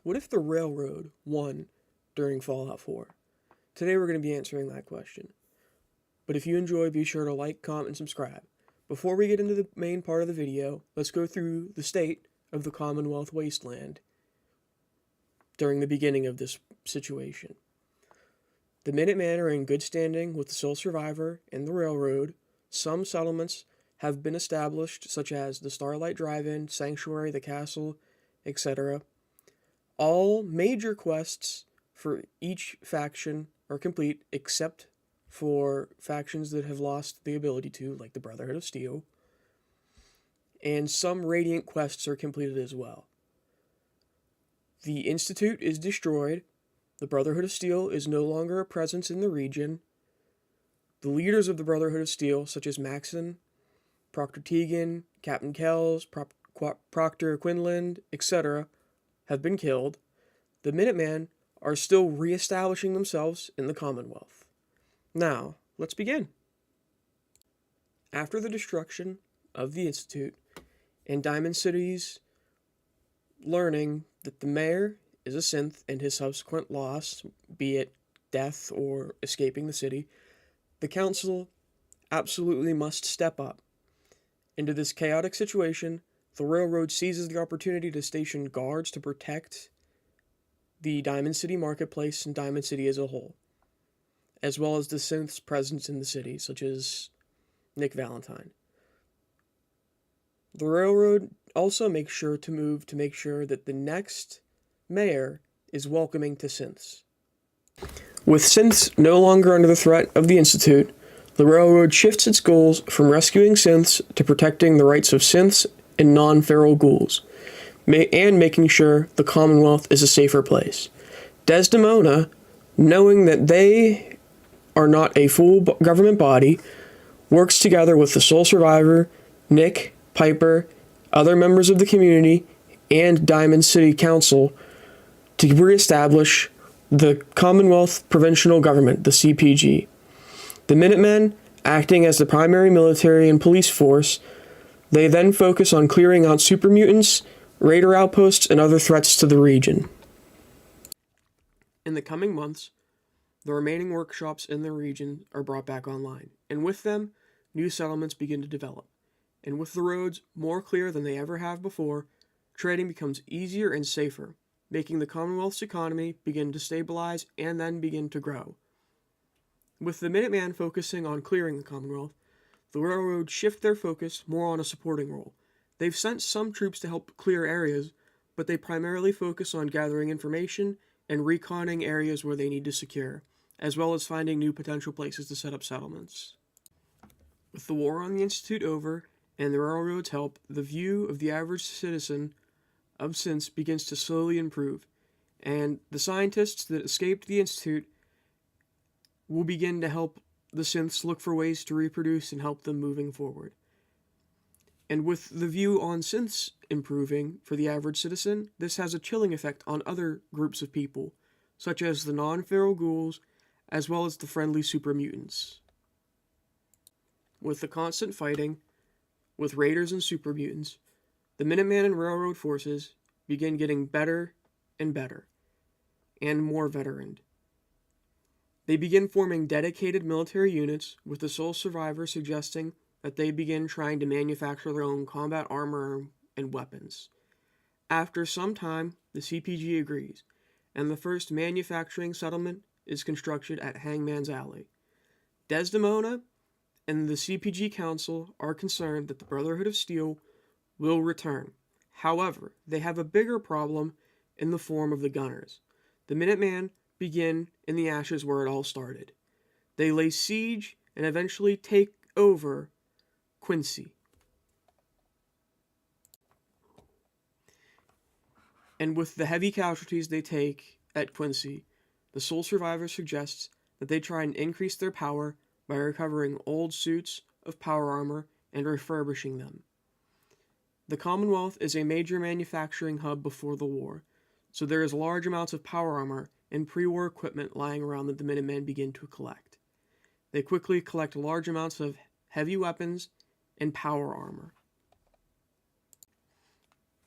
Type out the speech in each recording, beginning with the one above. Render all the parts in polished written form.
What if the railroad won during Fallout 4? Today we're going to be answering that question. But if you enjoy, be sure to like, comment, and subscribe. Before we get into the main part of the video, let's go through the state of the Commonwealth Wasteland during the beginning of this situation. The Minutemen are in good standing with the sole survivor and the railroad. Some settlements have been established, such as the Starlight Drive-In, Sanctuary, the Castle, etc. All major quests for each faction are complete, except for factions that have lost the ability to, like the Brotherhood of Steel. And some Radiant quests are completed as well. The Institute is destroyed. The Brotherhood of Steel is no longer a presence in the region. The leaders of the Brotherhood of Steel, such as Maxon, Proctor Tegan, Captain Kells, Proctor Quinlan, etc., have been killed. The Minutemen are still re-establishing themselves in the Commonwealth. Now, let's begin. After the destruction of the Institute and Diamond City's learning that the mayor is a synth and his subsequent loss, be it death or escaping the city, the council absolutely must step up. Into this chaotic situation, the railroad seizes the opportunity to station guards to protect the Diamond City marketplace and Diamond City as a whole, as well as the synth's presence in the city, such as Nick Valentine. The railroad also makes sure to move to make sure that the next mayor is welcoming to synths. With synths no longer under the threat of the Institute, the railroad shifts its goals from rescuing synths to protecting the rights of synths and non-feral ghouls, and making sure the Commonwealth is a safer place. Desdemona, knowing that they are not a full government body, works together with the sole survivor, Nick, Piper, other members of the community, and Diamond City Council to reestablish the Commonwealth Provincial Government, the CPG. The Minutemen, acting as the primary military and police force, they then focus on clearing out super mutants, raider outposts, and other threats to the region. In the coming months, the remaining workshops in the region are brought back online, and with them, new settlements begin to develop. And with the roads more clear than they ever have before, trading becomes easier and safer, making the Commonwealth's economy begin to stabilize and then begin to grow. With the Minutemen focusing on clearing the Commonwealth, the railroad shift their focus more on a supporting role. They've sent some troops to help clear areas, but they primarily focus on gathering information and reconning areas where they need to secure, as well as finding new potential places to set up settlements. With the war on the Institute over, and the railroad's help, the view of the average citizen of synths begins to slowly improve, and the scientists that escaped the Institute will begin to help the synths look for ways to reproduce and help them moving forward. And with the view on synths improving for the average citizen, this has a chilling effect on other groups of people, such as the non-feral ghouls, as well as the friendly super mutants. With the constant fighting with raiders and super mutants, the Minutemen and railroad forces begin getting better and better, and more veteraned. They begin forming dedicated military units, with the sole survivor suggesting that they begin trying to manufacture their own combat armor and weapons. After some time, the CPG agrees, and the first manufacturing settlement is constructed at Hangman's Alley. Desdemona and the CPG Council are concerned that the Brotherhood of Steel will return. However, they have a bigger problem in the form of the Gunners. The Minutemen begin in the ashes where it all started. They lay siege and eventually take over Quincy. And with the heavy casualties they take at Quincy, the sole survivor suggests that they try and increase their power by recovering old suits of power armor and refurbishing them. The Commonwealth is a major manufacturing hub before the war, so there is large amounts of power armor and pre-war equipment lying around that the Minutemen begin to collect. They quickly collect large amounts of heavy weapons and power armor.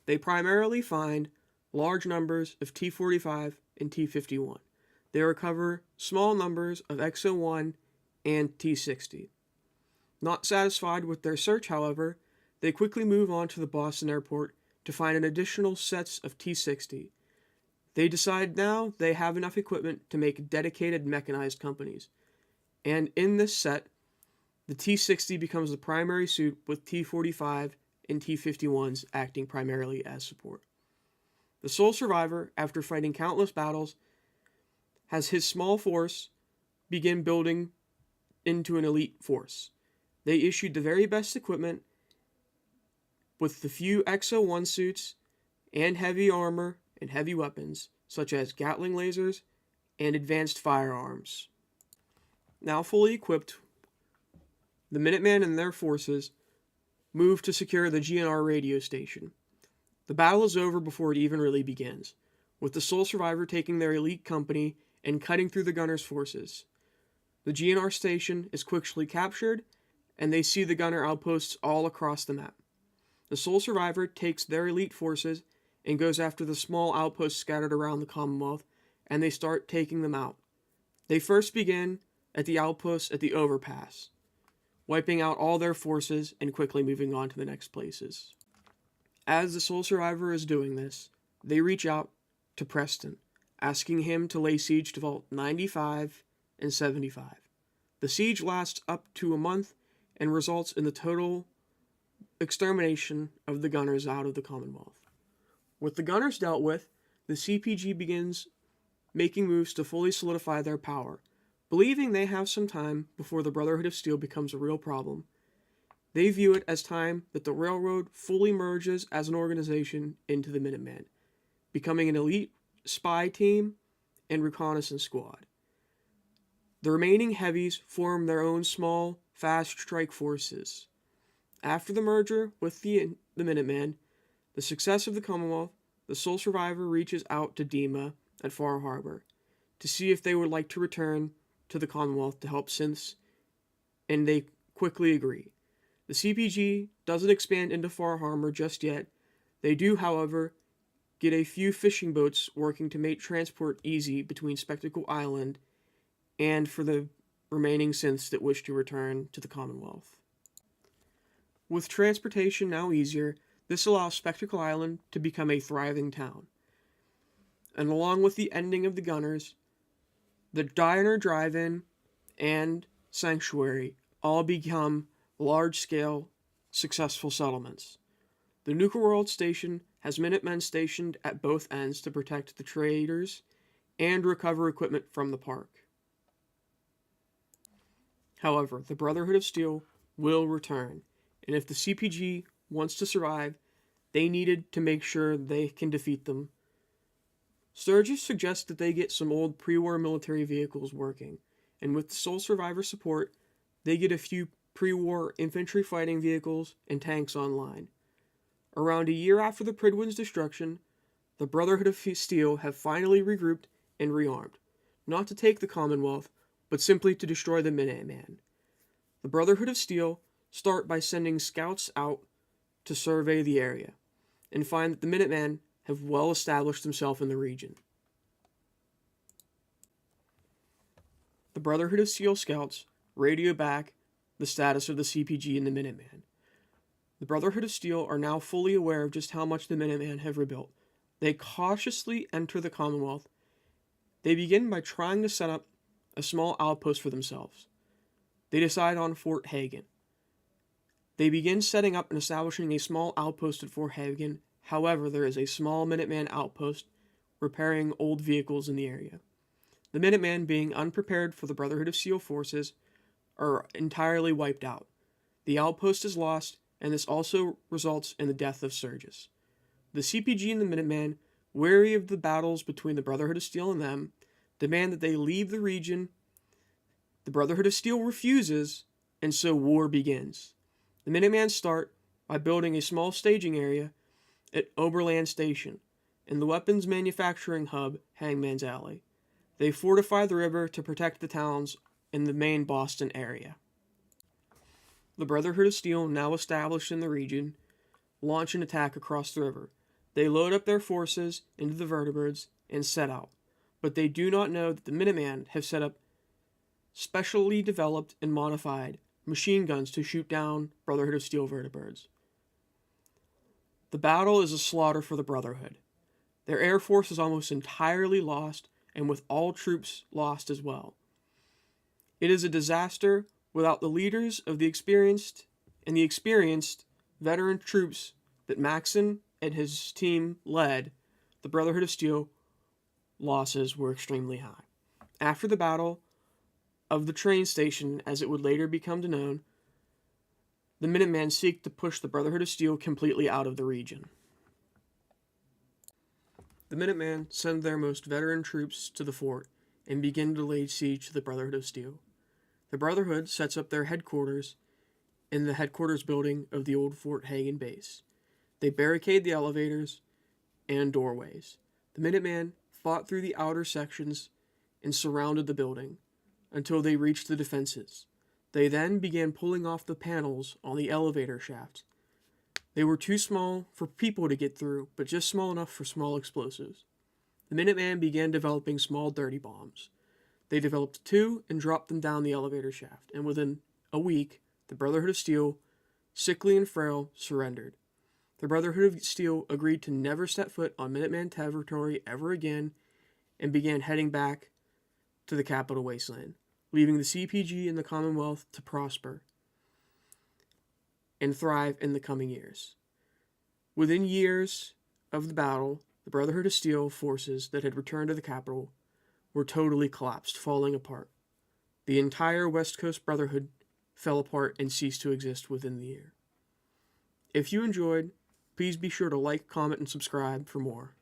They primarily find large numbers of T-45 and T-51. They recover small numbers of XO-1 and T-60. Not satisfied with their search, however, they quickly move on to the Boston airport to find an additional sets of T-60. They decide now they have enough equipment to make dedicated mechanized companies. And in this set, the T-60 becomes the primary suit with T-45 and T-51s acting primarily as support. The sole survivor, after fighting countless battles, has his small force begin building into an elite force. They issued the very best equipment with the few XO-1 suits and heavy armor and heavy weapons, such as Gatling lasers and advanced firearms. Now fully equipped, the Minutemen and their forces move to secure the GNR radio station. The battle is over before it even really begins, with the sole survivor taking their elite company and cutting through the gunner's forces. The GNR station is quickly captured, and they see the gunner outposts all across the map. The sole survivor takes their elite forces and goes after the small outposts scattered around the Commonwealth, and they start taking them out. They first begin at the outposts at the overpass, wiping out all their forces and quickly moving on to the next places. As the sole survivor is doing this, they reach out to Preston, asking him to lay siege to Vault 95 and 75. The siege lasts up to a month and results in the total extermination of the gunners out of the Commonwealth. With the gunners dealt with, the CPG begins making moves to fully solidify their power. Believing they have some time before the Brotherhood of Steel becomes a real problem, they view it as time that the Railroad fully merges as an organization into the Minutemen, becoming an elite spy team and reconnaissance squad. The remaining heavies form their own small, fast strike forces. After the merger with the Minutemen, the success of the Commonwealth, the sole survivor reaches out to Dima at Far Harbor to see if they would like to return to the Commonwealth to help synths, and they quickly agree. The CPG doesn't expand into Far Harbor just yet. They do, however, get a few fishing boats working to make transport easy between Spectacle Island and for the remaining synths that wish to return to the Commonwealth. With transportation now easier, this allows Spectacle Island to become a thriving town. And along with the ending of the gunners, the Diner Drive-In and Sanctuary all become large-scale, successful settlements. The Nuka World Station has Minutemen stationed at both ends to protect the traders and recover equipment from the park. However, the Brotherhood of Steel will return, and if the CPG wants to survive, they needed to make sure they can defeat them. Sturgis suggests that they get some old pre-war military vehicles working, and with the sole survivor support, they get a few pre-war infantry fighting vehicles and tanks online. Around a year after the Prydwen's destruction, the Brotherhood of Steel have finally regrouped and rearmed, not to take the Commonwealth, but simply to destroy the Minuteman. The Brotherhood of Steel start by sending scouts out to survey the area, and find that the Minutemen have well established themselves in the region. The Brotherhood of Steel scouts radio back the status of the CPG and the Minuteman. The Brotherhood of Steel are now fully aware of just how much the Minutemen have rebuilt. They cautiously enter the Commonwealth. They begin by trying to set up a small outpost for themselves. They decide on Fort Hagen. They begin setting up and establishing a small outpost at Fort Hagen. However, there is a small Minuteman outpost repairing old vehicles in the area. The Minutemen, being unprepared for the Brotherhood of Steel forces, are entirely wiped out. The outpost is lost, and this also results in the death of Sturgis. The CPG and the Minutemen, wary of the battles between the Brotherhood of Steel and them, demand that they leave the region. The Brotherhood of Steel refuses, and so war begins. The Minutemen start by building a small staging area at Oberland Station, and the weapons manufacturing hub, Hangman's Alley. They fortify the river to protect the towns in the main Boston area. The Brotherhood of Steel, now established in the region, launch an attack across the river. They load up their forces into the vertibirds and set out, but they do not know that the Minutemen have set up specially developed and modified machine guns to shoot down Brotherhood of Steel vertibirds. The battle is a slaughter for the Brotherhood. Their air force is almost entirely lost, and with all troops lost as well. It is a disaster without the leaders of the experienced veteran troops that Maxon and his team led. The Brotherhood of Steel losses were extremely high. After the battle of the train station, as it would later become known, the Minutemen seek to push the Brotherhood of Steel completely out of the region. The Minutemen send their most veteran troops to the fort and begin to lay siege to the Brotherhood of Steel. The Brotherhood sets up their headquarters in the headquarters building of the old Fort Hagen base. They barricade the elevators and doorways. The Minutemen fought through the outer sections and surrounded the building until they reached the defenses. They then began pulling off the panels on the elevator shafts. They were too small for people to get through, but just small enough for small explosives. The Minutemen began developing small dirty bombs. They developed 2 and dropped them down the elevator shaft, and within a week, the Brotherhood of Steel, sickly and frail, surrendered. The Brotherhood of Steel agreed to never step foot on Minuteman territory ever again and began heading back to the capital wasteland, leaving the CPG and the Commonwealth to prosper and thrive in the coming years. Within years of the battle, the Brotherhood of Steel forces that had returned to the capital were totally collapsed, falling apart. The entire West Coast Brotherhood fell apart and ceased to exist within the year. If you enjoyed, please be sure to like, comment, and subscribe for more.